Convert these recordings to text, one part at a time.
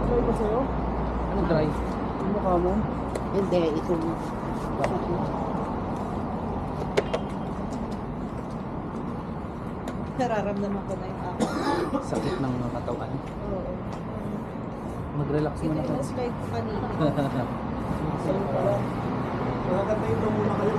Ano dry? Yung mukha mo? Hindi, itong nararamdaman ko na yung ako. Sakit ng katawan. Oo. Mag-relax Ito muna yung ka. mas like kanina. Nakakatayin daw muna kayo.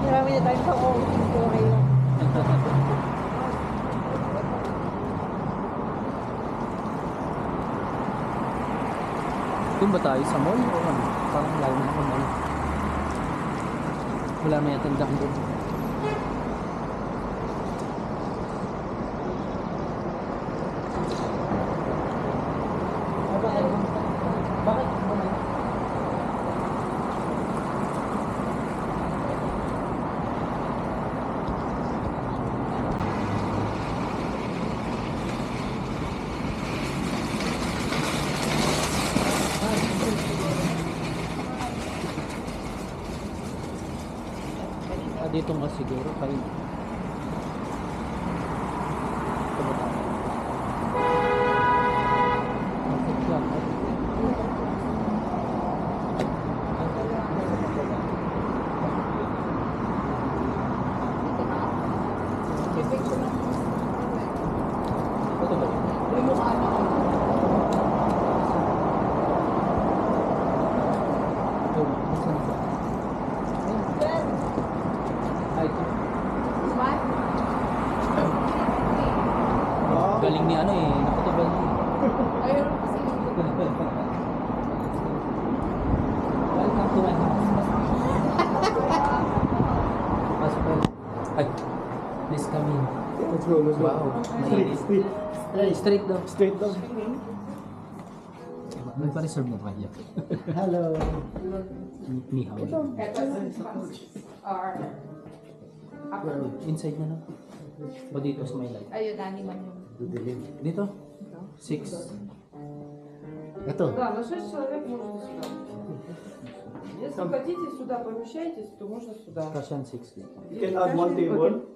Marami na tayong pang-outing ko ngayon. Doon ba tayo sa mall o ano? Parang layo na sa mall. Wala may atandang doon. Bakit? Dito nga siguro kayo. Ito ba tayo? Bakit siya? Ito ba? Yung mukha niya. Ito. Saan ba? Ay, ito. Galing ni ano eh. Nakatubal niya. Ayun kasi. Welcome to my house. Pasok. Ay, please come in. Let's go, let's go. Wow. Straight, straight. Straight daw. Straight daw. Nagpa-reserve na kaya. Hello. Ni hao. Inside na lang. O dito sa may light. Ayun, animal yun. Dito? 6. Ito. Да, на 6 человек можно сюда. Если хотите сюда помещайтесь, то можно сюда. Kasyan 6 dito. You can add one table.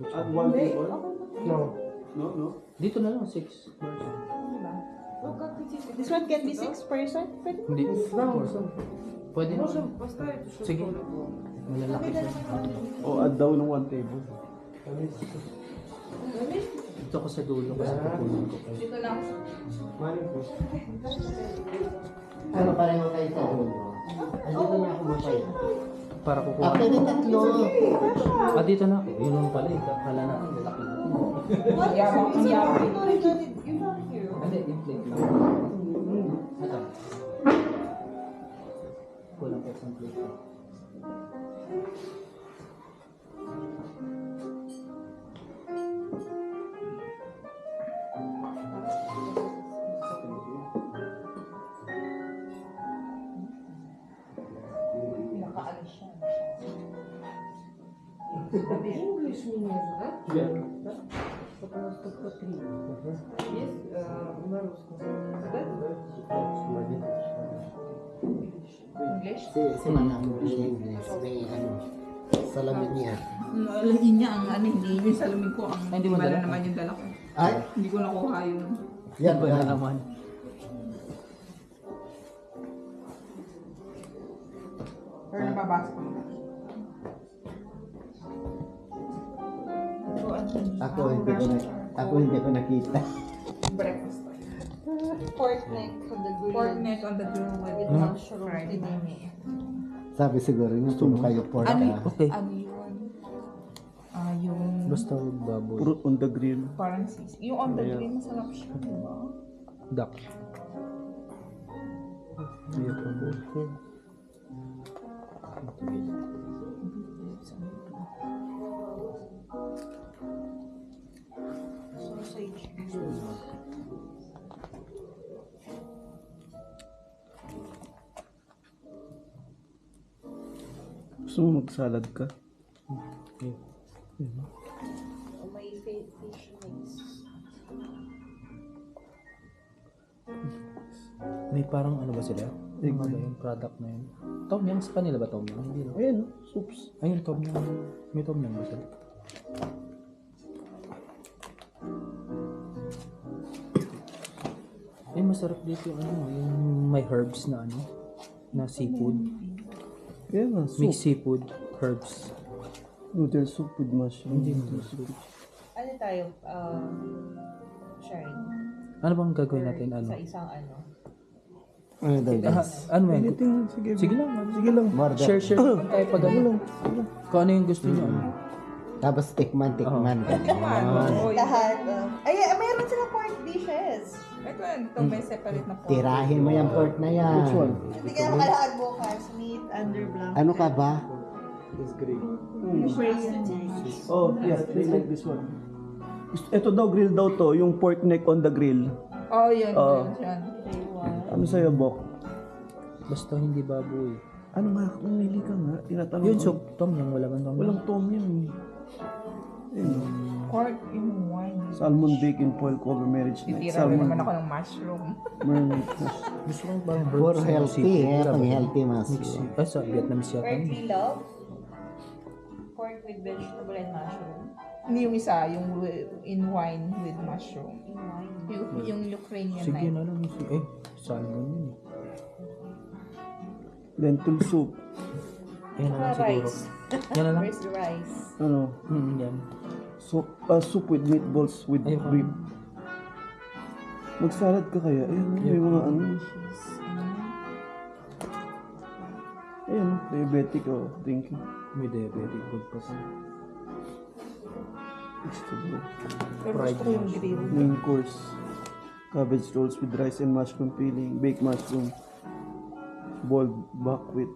Add one table. No. No, no. Dito na lang 6. Ну, как хотите. This one can be 6 person? Pwede. Hindi. Pwede na. Можем поставить еще Sige. столик. Malalaki siya. O add daw ng one table. Dito ko sa dulo kasi kukunin ko. Dito lang. Ano pareho kayo sa dulo? Andito na ako mapay. Para kukuha. After the tatlo, Dito na ako. Yun lang pala eh. Kala natin lalaki na. Hindi, yung plate lang. Ito. Kulang pa isang plate. Nakaalis siya. English меню, да? Yeah. Вот у нас только 3. Есть на русском. Да? English? si Manang English, may ano, salamin niya. Lagi niya ang ano, hindi yung salamin ko. Ang Hindi mo wala dala? naman yung dala ko. Ay, Hindi ko nakuha yung... yan Ba na ba? naman? Pero nababasa ko na. Ako hindi ko nakita. Breakfast. Pork neck on the grill. Pork neck on the grill with With mushroom tinami. Sabi siguro, gusto mo kayo pork. Ano, Okay. ano yun? Yung... Basta baboy. Fruit on the grill. Parang sis. Yung on the grill, masarap siya, di ba? Duck. Gusto mo mag-salad ka? May fish mix. May parang ano ba sila? Ano ba yung product na yun? Tom Yum sa kanila ba Tom Yum? Hindi no? Ayan, soups. Ayun, Tom Yum. May Tom Yum ba sila? Ay, masarap dito yung ano, yung may herbs na ano, na seafood. Ayan nga, soup. Mixed seafood, herbs. Noodle soup with mushroom. Hindi mo soup. Ano tayo? Sharing. Ano bang gagawin natin? Ano? Sa isang ano. Ano daw guys? Ano yan? Anything, sige. Sige lang. Ano? Sige lang. More than. Share tayo pag ano. Kung ano yung gusto nyo. Ano? Tapos tikman. Lahat. Ay, mayroon silang pork dishes. Ito may separate na pork. Tirahin mo yung pork na yan. Which one? Hindi kaya makalahag bukas. Meat under blanc. Ano ka ba? Oh, yeah, they like this one. Ito daw, grill daw to. Yung pork neck on the grill. Oh, yun. Yan. Ano sa'yo, Bok? Basta hindi baboy. Ano nga, mamili ka nga. Tinatanong Yun, ko. soup. Tom Yum. Wala bang Tom Yum? Walang tom yun. Pork in wine. Salmon bake in foil cover marriage night. Titira rin Salmon naman ako ng mushroom. marinated. Gusto ko parang herbs. For na healthy seafood. pang healthy mas. Ay, sa Vietnamese yata. Pork yun. pilaf. Pork with vegetable and mushroom. Hindi yung isa, yung in wine with mushroom. In wine. Yung Ukrainian Sige night. na lang. Eh, salmon yun. Lentil soup. Yan na lang Saka siguro. rice. Yan na lang. Where's the rice? Ano? Yan. Soup with meatballs with Ayoko. rib. Mag-salad ka kaya? Ayan, may mga ano. Ayan, diabetic oh. Thank you. May diabetic food pa sa. Vegetable. Pero gusto ko yung grill. Main course. Cabbage rolls with rice and mushroom filling. Baked mushroom. Boiled buckwheat.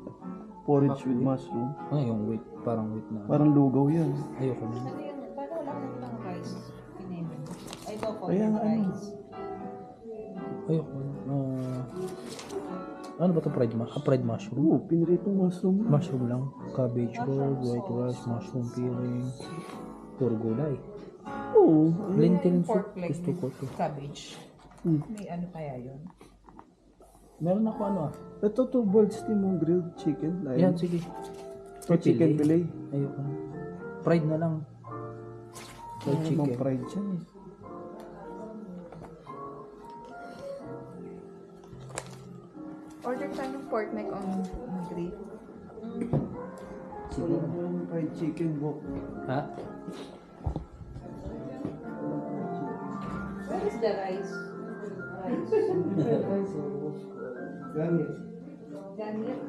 Porridge with mushroom. Ah, yung wheat. Parang wheat na. Parang lugaw yan. Ayoko na. Ano yun? Paano wala ka ng rice? Pinamin. Ay, ito po. Kaya nga, ano? rice. Ayoko na. Ano ba ito? Fried mushroom? Oo, pinritong mushroom. Mushroom lang. Cabbage roll, white rice, mushroom filling. Puro gulay. Oo. Lentil soup. Pork leg Gusto ko to. with cabbage. May ano kaya yun? Meron ako ano ah. Ito to boiled steam mo grilled chicken. Yan, sige. Ito chicken fillet. Ayoko na. Fried na lang. Fried Chicken. chicken. Fried siya eh. Order tayo ng pork neck on grill. Wala mo fried chicken, Bok. Ha? Where is the rice? Ganit. Ganit.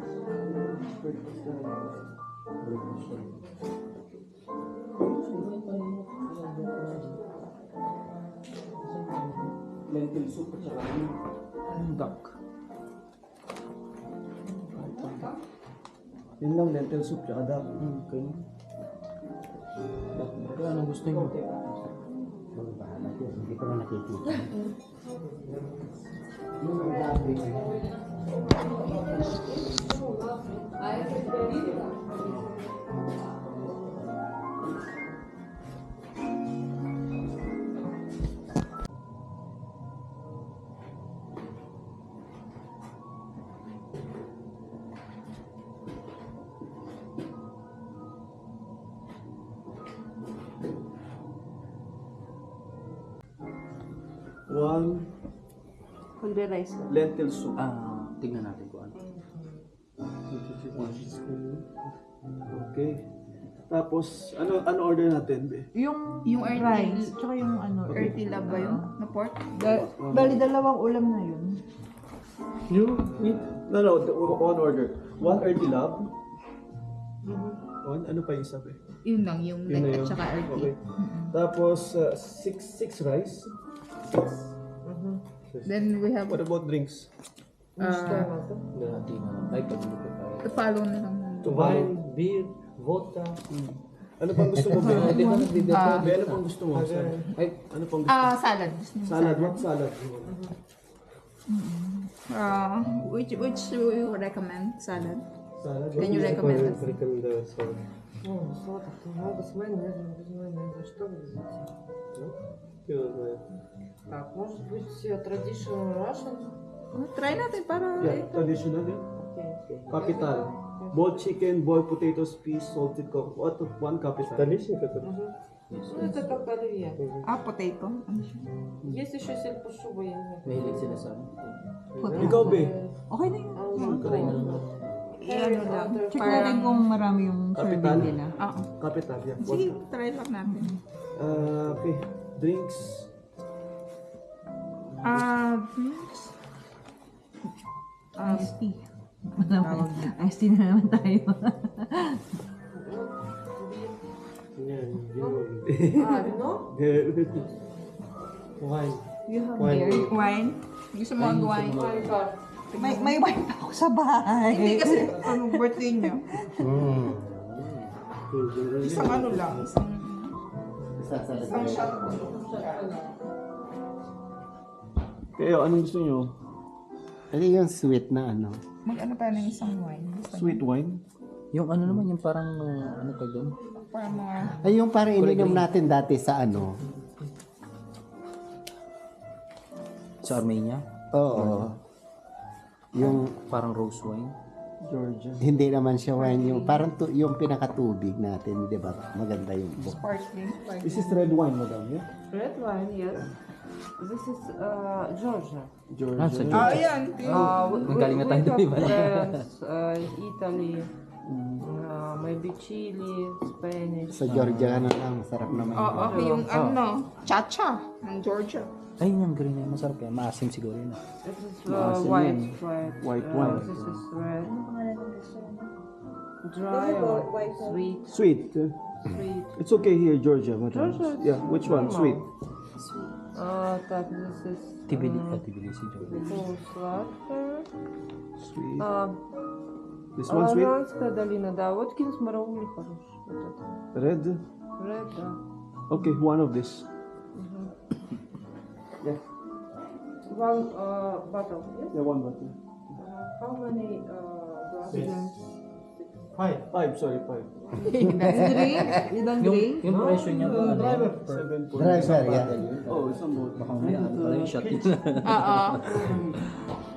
Lentil soup at saka duck. Yun lang, lentil soup at duck. Okay. Kaya anong gusto niyo? Bahala ko, hindi ko na nakikita. One Kundi rice. lentil soup. Tingnan natin kung ano. Okay. Tapos, ano order natin, be? Yung earthy, Rice. tsaka yung ano, earthy love ba yun? Na pork? Bali, dalawang ulam na yun. You need? No, one order. One earthy lab. One, ano pa yung isa, be? Yun lang, yung Yun na neck yun. at tsaka earthy. Okay. Tapos, six rice. Then we have, What about drinks? Hindi na lang. Ay, pagluluto tayo. follow na lang. Wine, beer, vodka. Ano pang gusto mo, be? Hindi ba nagbibenta? Be, ano pang gusto mo? Ay, Ano pang gusto mo? Salad. Gusto niyo Salad, what salad? Which do you recommend? Salad? Can you recommend us? Рекомендация. Ну, салатов много с майонезом, без майонеза. Что вы везете? Кто знает. Так, может быть, traditional Russian? Try natin para Yeah, traditional. Yeah. Окей. Capital. Boiled chicken, boiled potatoes, peas, salted coconut. What? One capital. Столичник это? Мгм. Ну, это как оливье. potato. Ano siya? Есть еще сельпашуба, я не знаю. Mahilig sila sa ano. Potato. Ikaw, be. Okay na yun. Try na lang. I-ano lang. Check natin kung marami yung Kapital? serving nila. Oo. Capital, yeah. Sige, try lang natin. Okay. Drinks. Drinks. Iced tea. Iced tea na naman tayo. Не, вино. А, вино? Вайн. You have Wine. beer? Wine. Gusto mo ang wine? Wine card. May wine pa ako sa bahay. Hindi kasi ano, birthday niya. Isang ano lang. Isang shot. Kaya anong gusto nyo? Ano yung sweet na ano? Mag-ano tayo ng isang wine. Gusto niyo? Sweet wine? Yung ano naman, yung parang, ano tawag doon? Para mga... Ay, yung parang ininom natin dati sa ano? Sa Armenia? Oo. Yung Parang rose wine? Georgia. hindi naman siya wine, yung parang yung pinakatubig natin, di ba? Maganda yung book. Sparkling. This is red wine, madam, yeah? Red wine, yes. This is Georgia. Georgia. Sa Georgia. Ayan. Ang galing na tayo, di ba? France, Italy, maybe Chile, Spanish. Sa Georgia na lang, masarap naman. Oo, yung ano, cha-cha ng Georgia. Ay, yung green na yun. Masarap kaya. Maasim siguro yun. This is Maasim white, yan. White Uh, wine. This is red. Dry or sweet? Sweet. Sweet. It's okay here, Georgia, madam. Georgia, Yeah, which one? normal. Sweet. Так, this is Tbilisi, Georgia. full sладкое. Sweet. А, This one sweet? Аланская долина, да. Вот кинсмараули хороший. Вот это. Red? Red, да. Okay, one of this. Yeah, One bottle, yes? yeah, one bottle. How many glasses? Five, sorry, five. You don't drink? Yung presyo niya ba? Ano yan? Seven for Driver, yeah. Oh, isang boat. Baka may ano pala yung shot yun. Oo.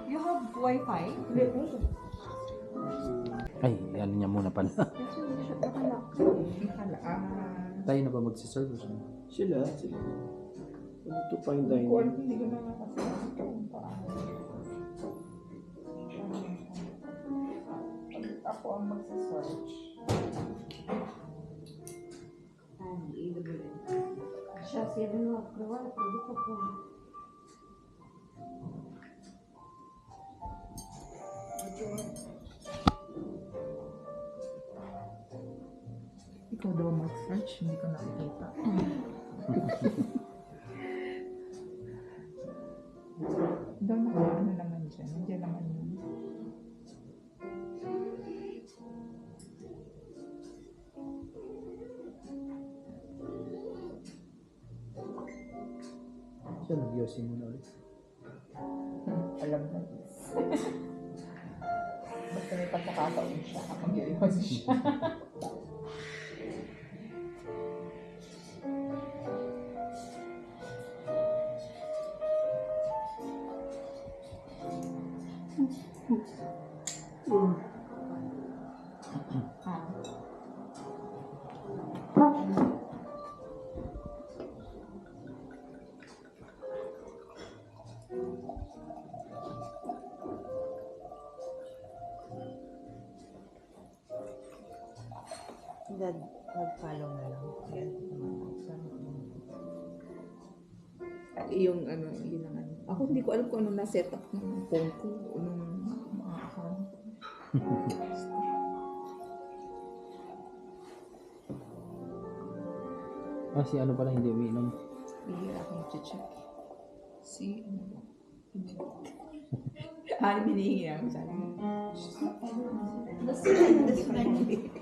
You have Wi-Fi? Ay, ano niya muna pala. Tayo na ba magsiserve? Sila. Ano to fine dining? Hindi ko na nakasama. Ako ang magsa-search. Сейчас я вино открываю, пойду попробую. Ikaw daw mag-search, hindi ko nakikita. Daw ano naman dyan. Nandiyan naman yun. Siya, nag-yosin mo na ulit. Alam na this. Basta may pagkakataon siya. Mag-iwas siya. Nag-follow na lang. Yan. Yung ano, yun ang ano. Ako hindi ko alam kung ano na setup ng phone ko o ng mga account ko. Si ano pala hindi umiinom. Bihira akong check. Si ano ba? Hinihingi ako sa akin.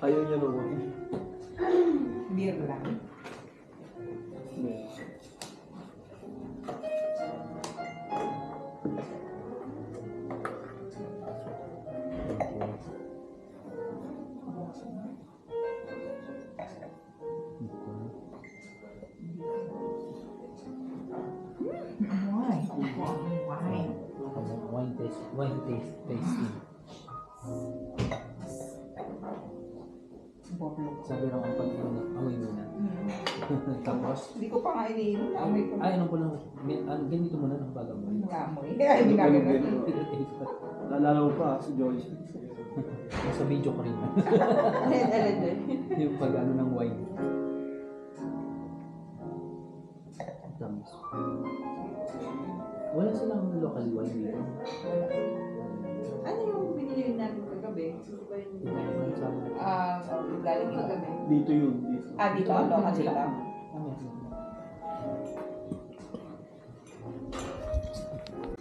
Ayaw niya naman. Beer lang. tasting. Borlog. Sabi raw ang pag-iinit, amoy muna. Tapos, Hindi ko pa nga iniinom. Amoy ko. ay, ano po lang, ganito muna ng bago mo. Mga amoy. Hindi nga ganun. Naalala mo pa si Joyce. Sa video ko rin. Alin. Yung pag ano ng wine. Tamis. Wala silang local wine dito. Ano yung binili natin kagabi? Galing kagabi. Dito yun. Dito. Dito ang local dito. Ano yan?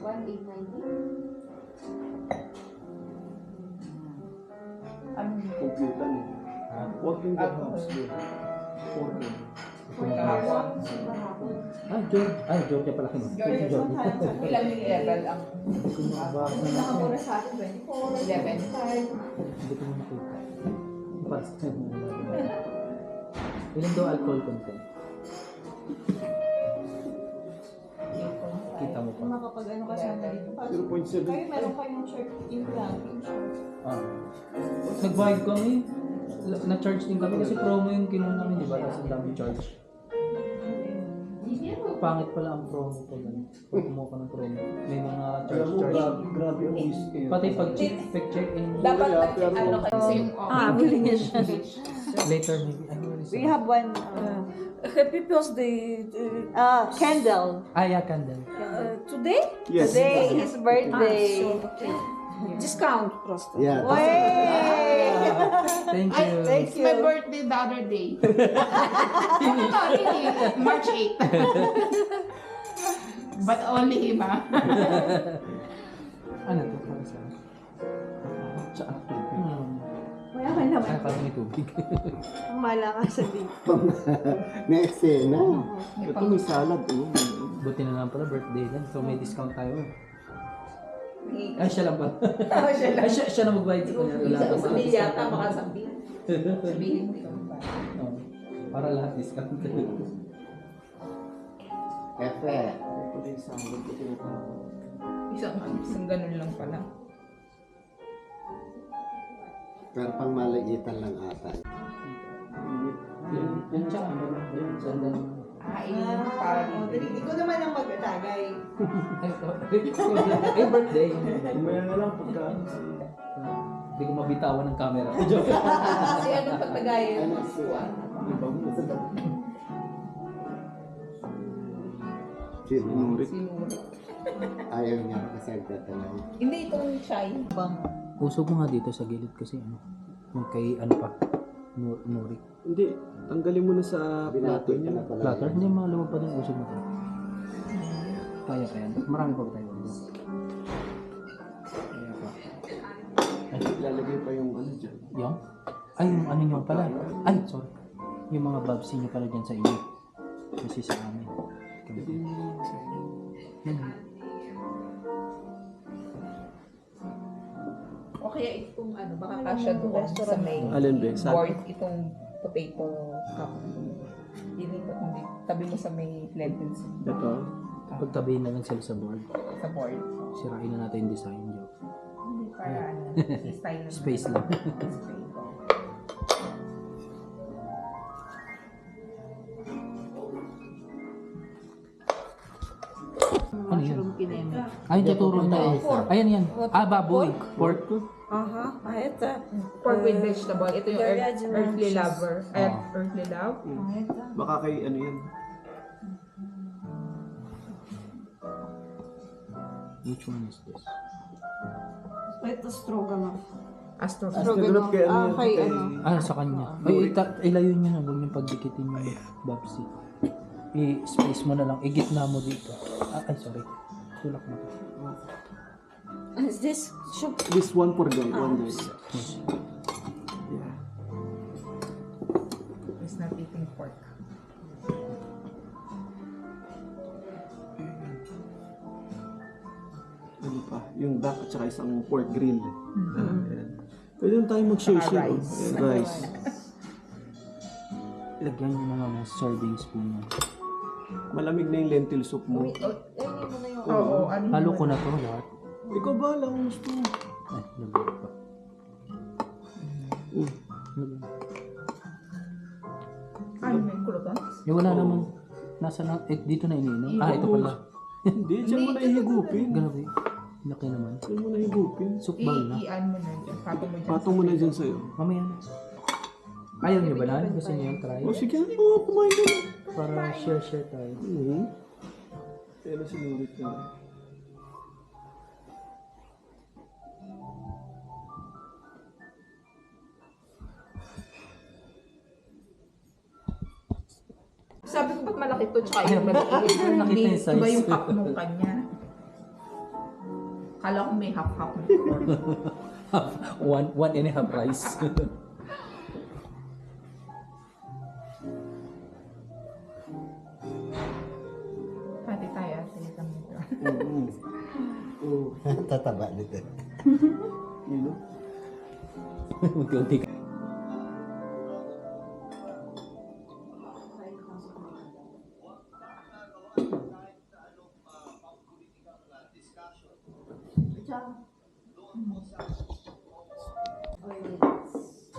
1,890. Complete lang eh. Ha? What in the house? 4K. Georgia pala kayo. Ilang yung level ang Nakamura sa atin, 24. 11? Hindi ko makita. Para sa akin. Ilan daw alcohol content? Kita mo pa. Kung makapag ano ka sana dito. 0.7. Kayo meron kayong shirt, yung lang, yung shirt. Nag-vibe kami. Na-charge din kami kasi promo yung kinuha namin, di ba? Tapos ang dami charge. Pangit pala ang promo ko lang. Pag kumuha ka ng promo. May mga Alam mo, charge. grabe ang whiskey. Pati pag check in. Dapat ano kasi yung bili niya siya. Later maybe. I will We have one, Happy birthday. candle. Yeah, candle. Today? Yes. Today, his birthday. Discount, prosto. Yeah. Thank you. Thank you. my birthday the other day. Really, March 8. But only him, Ano to? Para sa... Tsaka tubig. Wala ka naman. Ay, parang may tubig. Ang malakasan dito. May eksena. Ito may salad. Buti na lang pala, birthday lang. So may discount tayo. Ay, siya lang pala. Ay, siya na magbayad sa kanya. Wala ka Sabihin yata, makasabihin. Sabihin mo ikaw ba? Oo. Para lahat discount. Efe. Ito yung salad ko tinatawag. Isang ganun lang pala. Pero pang maligitan lang ata. Yan siya. Yan, sandal. Para dito. Ikaw naman ang magtagay. Ay, birthday. Umaya na lang pagka... Hindi ko mabitawan ng camera. Kasi anong pagtagayan mo? Sinurit. Sinuro. Ayaw niya kasi agtatalay. Hindi itong chai. Usog mo nga dito sa gilid kasi ano. Yung kay ano pa. Nuri. Hindi. Tanggalin mo na sa plato Binato niya. na pala. Platter? Hindi, maluwag pa din usog mo to. Kaya pa yan. Marami pa ba tayo dito? Kaya pa. Lalagay pa yung ano dyan. Yung? Ay, yung ano nyo pala. Ay, sorry. Yung mga babsi nyo pala dyan sa inyo. Kasi sa amin. Yan. O kaya itong ano, baka kasya doon sa may Alin ba? board itong potato cup. Dilipat mo dito. Tabi mo sa may lentils Ito. Pagtabihin na lang sila sa board. sa board. Sirain na natin yung design nyo. Hindi para ano, style lang. Space lang. Space. Ano yun? Mushroom kineme. Ay, tuturo na eh. Ayan yan. Baboy. Pork. Ага, а это Pork with vegetable. Ito yung Говядина, earthly cheese. lover. Earthly love. Baka kay ano yan. Which one is this? это строганов. Astro. Naganap kay ano yan. kay Kay... ano. Sa kanya. Ay, ilayo nyo na. Huwag nyo pagdikitin yung babsi. I-space mo na lang. I-gitna mo dito. Ay, sorry. Tulak mo. Здесь еще This one for guy. One guy. Yeah. It's not eating pork. Ano pa? Yung duck at saka isang pork grill. Ayan. Pwede lang tayo mag-share-share. Rice. Oh. Rice. Ilagyan nyo na lang ng serving spoon nyo. Malamig na yung lentil soup mo. Oo, ano Halo ko na to lahat. Ikaw bahala kung gusto mo. Ay, nabalik pa. Oh. Ano may kulutan? Eh, wala naman. Nasa na, dito na iniinom. Ah, ito pala. Hindi, dyan mo na ihigupin. Grabe. Laki naman. Dyan mo na ihigupin. Soup bowl na. I-ano mo na dyan. Patong mo dyan. Patong mo na dyan sa'yo. Mamaya na. Ayaw niyo ba na? Gusto niyo yung try? O sige, oo, kumain ka na. Para share tayo. Pero sinulit ka na. Sabi ko ba't malaki to tsaka yung Nakita maliit. yung size. Iba yung half nung kanya. Kala ko may half-half. one and a half rice. Pati tayo. Sige kami dito. Oo. Tataba nito. Yun o. Magkunti ka.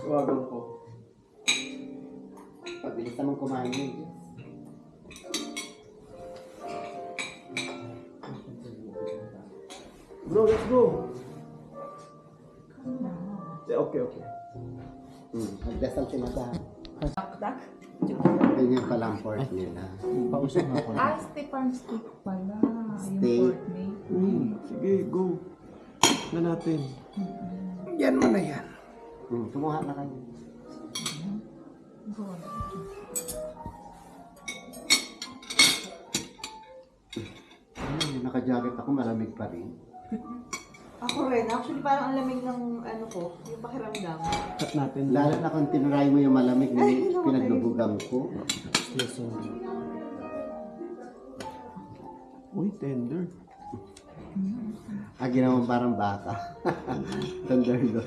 Tawagan ko. Pabilis naman kumain mo. Bro, let's go. Okay, okay. Nagdasal sila sa Tak-tak. ganyan palang pork nila. Pausap na ako. Ah, Stefan stick pala. Yung Steak. pork meat. Sige, go. Na natin. Kumuha na kayo. Naka-jacket ako, malamig pa rin. Ako rin. Actually, parang ang lamig ng ano ko, yung pakiramdam. Cut natin. Lalo na kung tinuray mo yung malamig na pinaglubugan ko. Uy, tender. Ginawa parang baka. Tenderloin.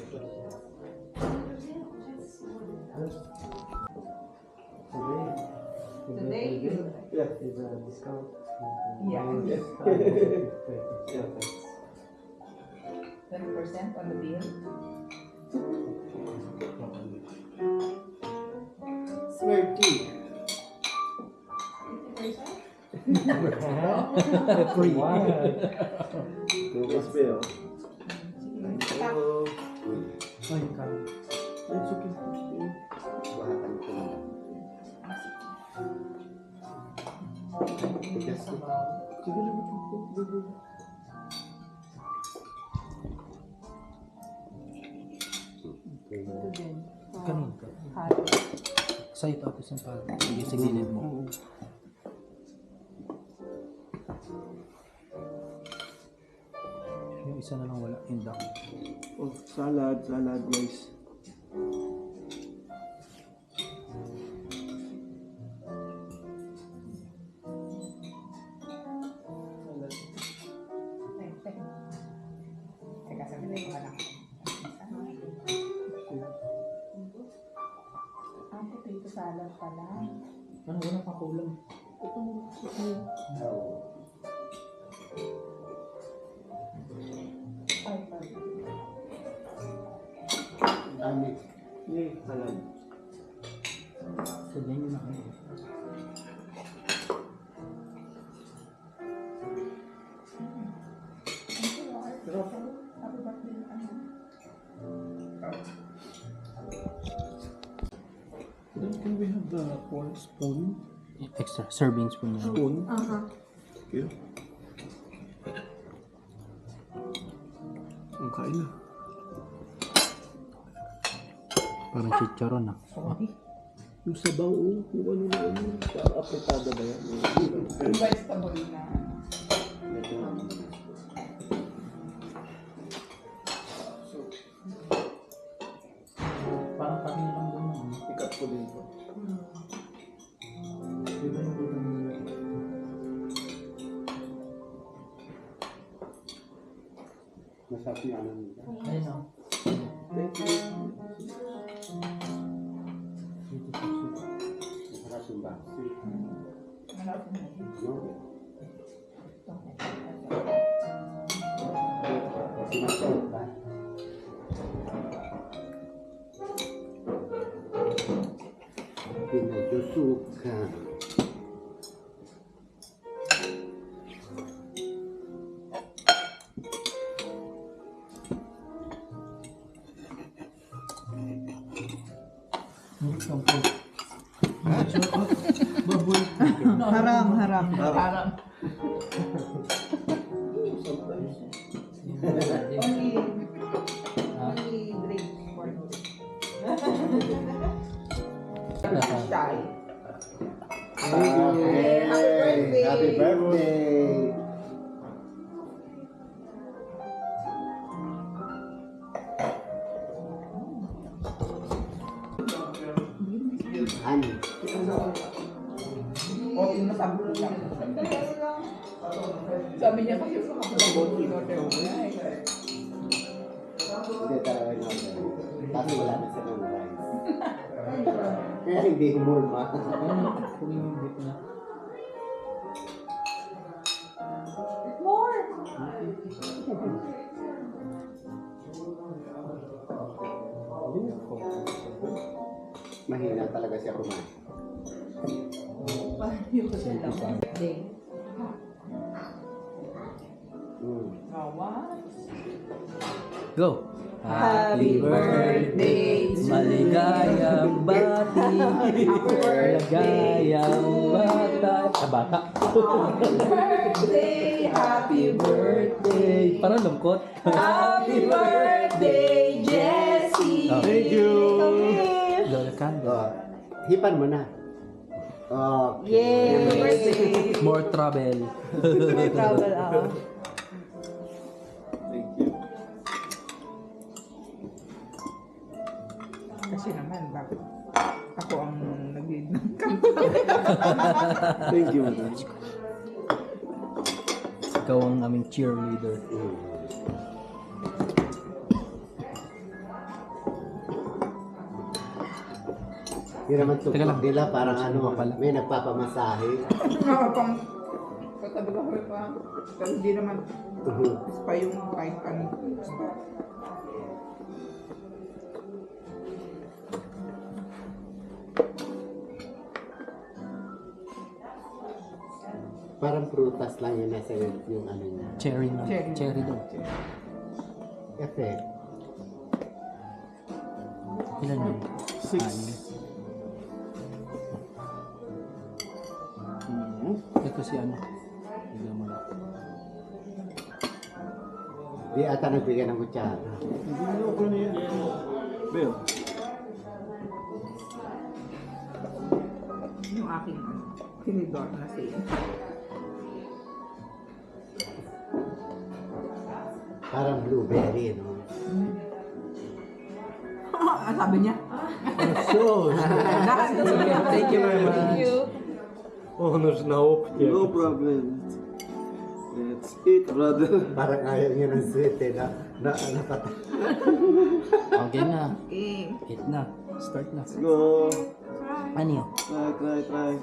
Today, Yeah, it's a discount. Yeah. Yeah, 20% on the bill. Smirky. Free. Yes, Bill. Ay, kaya. It's okay. Buhatan ko na. Yes. Sige lang ito. ito din. Kanin ka. Sa'yo tapos ng pag. Sige, sa gilid mo. Yung isa na lang wala. Yung duck. Oh, salad, guys. Teka, sabi ko lang. Ang potato salad pala. Ano, wala pa kulang. Ay, pala. Dami. Yay, salad. Sadyan nyo na kayo. Happy birthday, ano? Then can we have the pork spoon? Extra servings po niya. Spoon? Aha. Okay. Ang kain na. Parang chicharon ah. Sorry. Yung sabaw, oh. Yung ano na ano. Parang apretada ba yan? Yung vegetable na. Parang kami lang doon. Ikat ko dito. Di ba yung doon nila? Masarap yung ano nila. Ayun o. Masarap yung basi. Malapit na. No? Okay. Baboy. Haram, haram. Parang, Only, Ha? only drink for shy. Hey, happy birthday! Honey. Okay, masabi ko lang. Sabi niya kasi nakakabot in-order mo na eh. Hindi talaga in-order. Kaso wala na silang rice. Kaya hindi umulma. Kung yung beef na. Mahina talaga siya kumain. Day. Go! Happy birthday, maligayang bati, maligayang bata. Bata. Birthday, happy Birthday. Parang lungkot. Happy birthday, Jessie! Thank you! Lola Candle. Hipan mo na. Yay! Happy birthday! More trouble. May travel ako. Thank you. Kasi naman, bakit ako ang nag-lead ng kanta? Thank you, madam. Ikaw ang aming cheerleader. Yun naman Teka lang. tuktok nila parang ano, Sino pa pala? may nagpapamasahe. Pang katabi ko pa. Pero hindi naman pa yung kahit ano. Parang prutas lang yun nasa yung ano niya. Cherry na. Cherry. Cherry daw. Effect. Ilan yun? 6. Ito si ano. Bigyan mo na. Di ata nagbigay ng kutsara. Bill. Yung aking tinidor na siya. Parang blueberry, no? Ang sabi niya. So, Thank you very much. Он уж на опыте. no problem. Let's eat, brother. Parang ayaw niya ng sweet, eh, na Okay na. Okay. Eat na. Start na. Let's go. Ano yun? Try.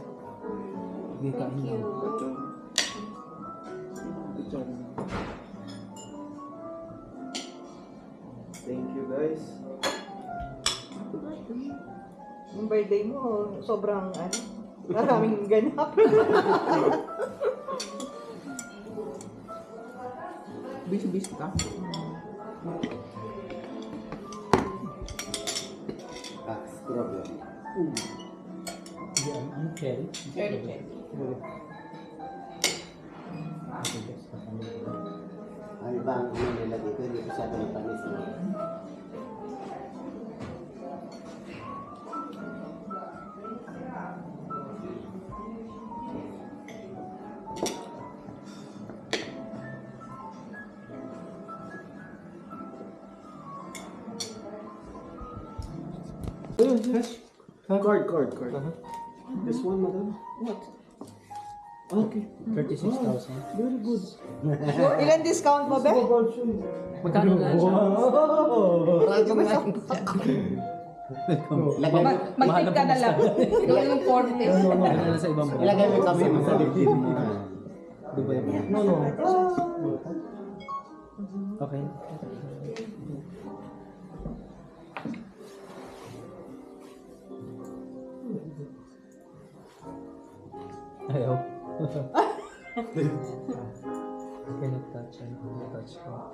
Sige, kain lang. Thank you, guys. Yung birthday mo, sobrang ano, maraming ganap. Busy ka. Strawberry. Ano cherry? Cherry. Ang ibang ano nila dito, hindi masyado ng panis, no? Card. This one, madam. What? Okay. 36,000. Very good. Ilan discount mo, Be? Magkano na siya? Mag-tip ka na lang. Gawin yung 40. Magkano na sa ibang brand? Ilagay mo kami mo sa dibdib mo. Dubai ba? No. Okay. I cannot touch, ano, touch ko.